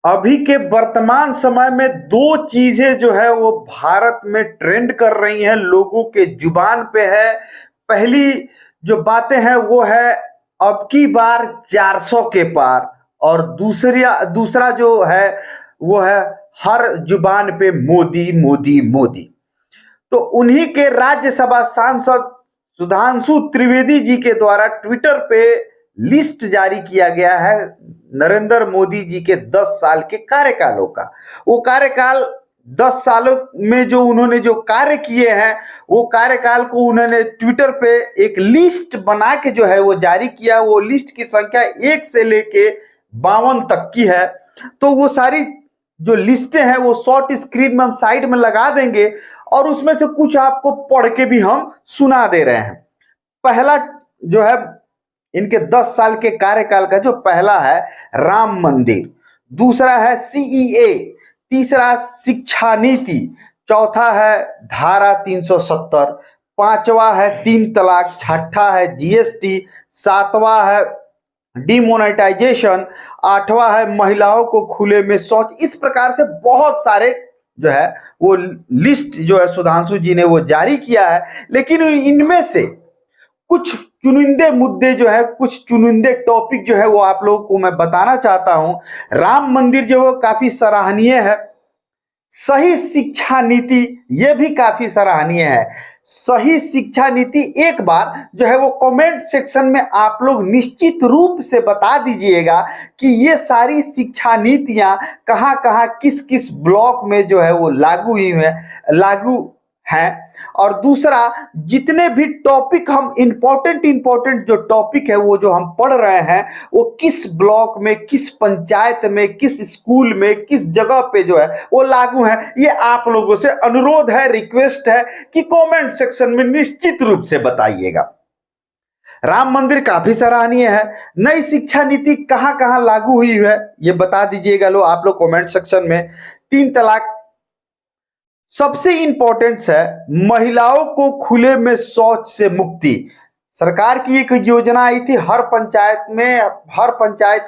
अभी के वर्तमान समय में दो चीजें जो है वो भारत में ट्रेंड कर रही हैं, लोगों के जुबान पे है। पहली जो बातें हैं वो है अब की बार 400 के पार, और दूसरा जो है वो है हर जुबान पे मोदी मोदी मोदी। तो उन्हीं के राज्यसभा सांसद सुधांशु त्रिवेदी जी के द्वारा ट्विटर पे लिस्ट जारी किया गया है नरेंद्र मोदी जी के 10 साल के कार्यकालों का। वो कार्यकाल 10 सालों में जो उन्होंने जो कार्य किए हैं वो कार्यकाल को उन्होंने ट्विटर पे एक लिस्ट बना के जो है वो जारी किया। वो लिस्ट की संख्या 1 से लेके 52 तक की है। तो वो सारी जो लिस्टें हैं वो शॉर्ट स्क्रीन में हम साइड में लगा देंगे और उसमें से कुछ आपको पढ़ के भी हम सुना दे रहे हैं। पहला जो है इनके 10 साल के कार्यकाल का जो पहला है राम मंदिर, दूसरा है सीईए, तीसरा शिक्षा नीति, चौथा है धारा 370, पांचवा है 3 तलाक, छठा है जीएसटी, सातवां है डिमोनेटाइजेशन, आठवां है महिलाओं को खुले में शौच। इस प्रकार से बहुत सारे जो है वो लिस्ट जो है सुधांशु जी ने वो जारी किया है। लेकिन इनमें से कुछ चुनिंदे मुद्दे जो है, कुछ चुनिंदे टॉपिक जो है वो आप लोगों को मैं बताना चाहता हूं। राम मंदिर जो है काफी सराहनीय है। सही शिक्षा नीति ये भी काफी सराहनीय है। सही शिक्षा नीति एक बार जो है वो कमेंट सेक्शन में आप लोग निश्चित रूप से बता दीजिएगा कि ये सारी शिक्षा नीतियां कहां कहां किस किस ब्लॉक में जो है वो लागू हैं। और दूसरा, जितने भी टॉपिक हम इंपॉर्टेंट जो टॉपिक है वो जो हम पढ़ रहे हैं वो किस ब्लॉक में, किस पंचायत में, किस स्कूल में, किस जगह पे जो है वो लागू है, ये आप लोगों से अनुरोध है, रिक्वेस्ट है कि कमेंट सेक्शन में निश्चित रूप से बताइएगा। राम मंदिर काफी सराहनीय है। नई शिक्षा नीति कहां कहां लागू हुई है ये बता दीजिएगा लो आप लोग कमेंट सेक्शन में। 3 तलाक सबसे इंपॉर्टेंट है। महिलाओं को खुले में शौच से मुक्ति, सरकार की एक योजना आई थी, हर पंचायत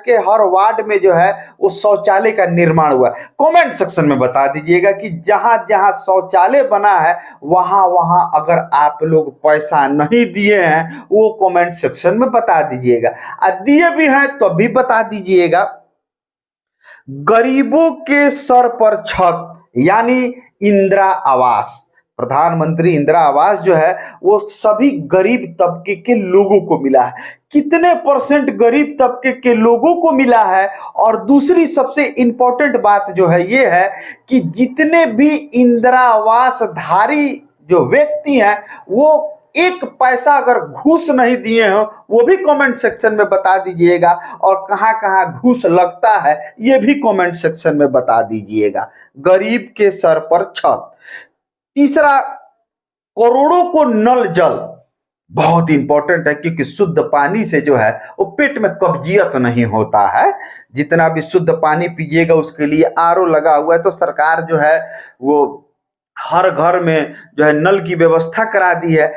के हर वार्ड में जो है वो शौचालय का निर्माण हुआ। कमेंट सेक्शन में बता दीजिएगा कि जहां जहां शौचालय बना है वहां वहां अगर आप लोग पैसा नहीं दिए हैं वो कमेंट सेक्शन में बता दीजिएगा। दिए भी हैं तो भी बता दीजिएगा। गरीबों के सर पर छत यानी इंदिरा आवास, प्रधानमंत्री इंदिरा आवास जो है वो सभी गरीब तबके के लोगों को मिला है। कितने परसेंट गरीब तबके के लोगों को मिला है? और दूसरी सबसे इंपॉर्टेंट बात जो है ये है कि जितने भी इंदिरा आवास धारी जो व्यक्ति हैं वो 1 पैसा अगर घूस नहीं दिए हो वो भी कमेंट सेक्शन में बता दीजिएगा। और कहां कहां घूस लगता है ये भी कमेंट सेक्शन में बता दीजिएगा। गरीब के सर पर छत। तीसरा, करोड़ों को नल जल, बहुत इंपॉर्टेंट है क्योंकि शुद्ध पानी से जो है वो पेट में कब्जियत नहीं होता है। जितना भी शुद्ध पानी पीजिएगा उसके लिए आरओ लगा हुआ है। तो सरकार जो है वो हर घर में जो है नल की व्यवस्था करा दी है।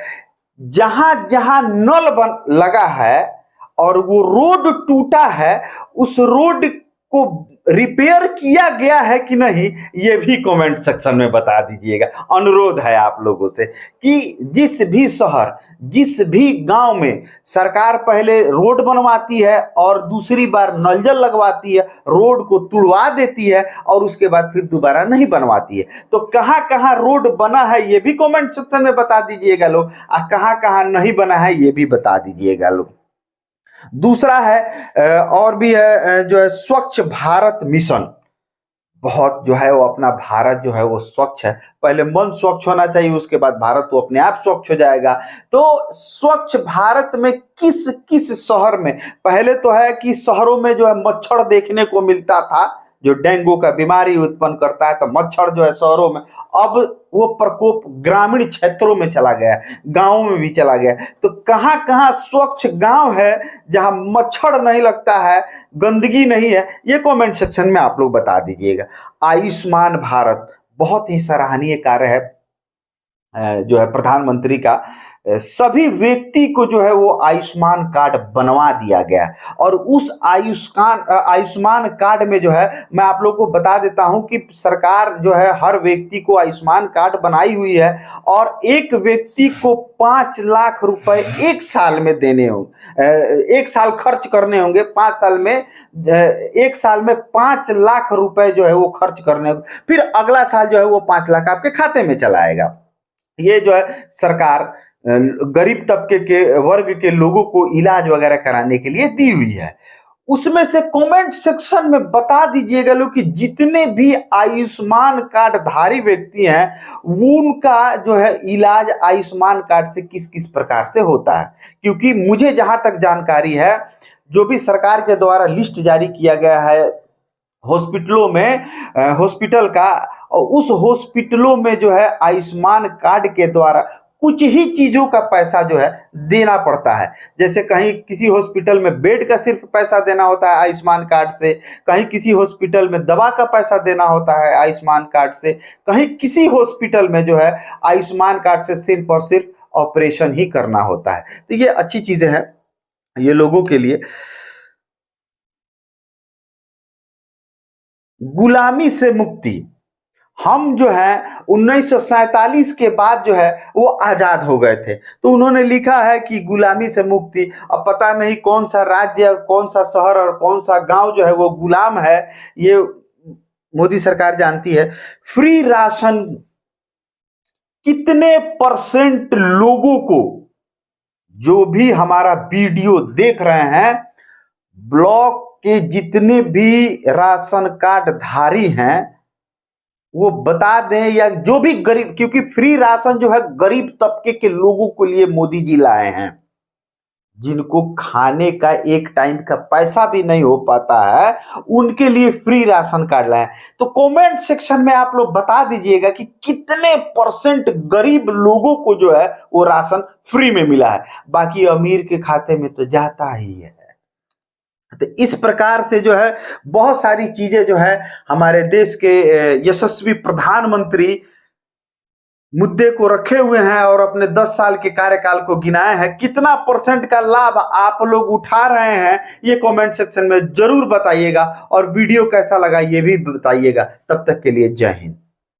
जहां जहां नल लगा है और वो रोड टूटा है उस रोड को रिपेयर किया गया है कि नहीं ये भी कमेंट सेक्शन में बता दीजिएगा। अनुरोध है आप लोगों से कि जिस भी शहर, जिस भी गांव में सरकार पहले रोड बनवाती है और दूसरी बार नल जल लगवाती है, रोड को तुड़वा देती है और उसके बाद फिर दोबारा नहीं बनवाती है, तो कहां कहां रोड बना है ये भी कमेंट सेक्शन में बता दीजिएगा लोग। कहां कहां नहीं बना है ये भी बता दीजिएगा लोग। दूसरा है और भी है जो है स्वच्छ भारत मिशन। बहुत जो है वो अपना भारत जो है वो स्वच्छ है। पहले मन स्वच्छ होना चाहिए उसके बाद भारत वो अपने आप स्वच्छ हो जाएगा। तो स्वच्छ भारत में किस किस शहर में, पहले तो है कि शहरों में जो है मच्छर देखने को मिलता था जो डेंगू का बीमारी उत्पन्न करता है, तो मच्छर जो है शहरों में, अब वो प्रकोप ग्रामीण क्षेत्रों में चला गया, गांवों में भी चला गया। तो कहां कहां स्वच्छ गांव है जहां मच्छर नहीं लगता है, गंदगी नहीं है, ये कमेंट सेक्शन में आप लोग बता दीजिएगा। आयुष्मान भारत बहुत ही सराहनीय कार्य है जो है प्रधानमंत्री का, सभी व्यक्ति को जो है वो आयुष्मान कार्ड बनवा दिया गया है। और उस आयुष्मान कार्ड में जो है मैं आप लोगों को बता देता हूं कि सरकार जो है हर व्यक्ति को आयुष्मान कार्ड बनाई हुई है और एक व्यक्ति को 5 लाख रुपए एक साल में देने होंगे, एक साल खर्च करने होंगे। 5 साल में एक साल में 5 लाख रुपए जो है वो खर्च करने होंगे, फिर अगला साल जो है वो 5 लाख आपके खाते में चला आएगा। ये जो है सरकार गरीब तबके के वर्ग के लोगों को इलाज वगैरह कराने के लिए दी हुई है। उसमें से कमेंट सेक्शन में बता दीजिएगा लोग कि जितने भी आयुष्मान कार्ड धारी व्यक्ति हैं उनका जो है इलाज आयुष्मान कार्ड से किस किस प्रकार से होता है। क्योंकि मुझे जहां तक जानकारी है, जो भी सरकार के द्वारा लिस्ट जारी किया गया है हॉस्पिटलों में, हॉस्पिटल का, और उस हॉस्पिटलों में जो है आयुष्मान कार्ड के द्वारा कुछ ही चीजों का पैसा जो है देना पड़ता है। जैसे कहीं किसी हॉस्पिटल में बेड का सिर्फ पैसा देना होता है आयुष्मान कार्ड से, कहीं किसी हॉस्पिटल में दवा का पैसा देना होता है आयुष्मान कार्ड से, कहीं किसी हॉस्पिटल में जो है आयुष्मान कार्ड से सिर्फ और सिर्फ ऑपरेशन ही करना होता है। तो ये अच्छी चीजें हैं ये लोगों के लिए। गुलामी से मुक्ति, हम जो है 1947 के बाद जो है वो आजाद हो गए थे। तो उन्होंने लिखा है कि गुलामी से मुक्ति। अब पता नहीं कौन सा राज्य, कौन सा शहर और कौन सा गांव जो है वो गुलाम है, ये मोदी सरकार जानती है। फ्री राशन कितने % लोगों को, जो भी हमारा वीडियो देख रहे हैं, ब्लॉक के जितने भी राशन कार्ड धारी हैं वो बता दें, या जो भी गरीब, क्योंकि फ्री राशन जो है गरीब तबके के लोगों के लिए मोदी जी लाए हैं, जिनको खाने का एक टाइम का पैसा भी नहीं हो पाता है, उनके लिए फ्री राशन कार्ड लाए। तो कमेंट सेक्शन में आप लोग बता दीजिएगा कि कितने % गरीब लोगों को जो है वो राशन फ्री में मिला है। बाकी अमीर के खाते में तो जाता ही है। तो इस प्रकार से जो है बहुत सारी चीजें जो है हमारे देश के यशस्वी प्रधानमंत्री मुद्दे को रखे हुए हैं और अपने 10 साल के कार्यकाल को गिनाए हैं। कितना % का लाभ आप लोग उठा रहे हैं ये कमेंट सेक्शन में जरूर बताइएगा, और वीडियो कैसा लगा ये भी बताइएगा। तब तक के लिए जय हिंद।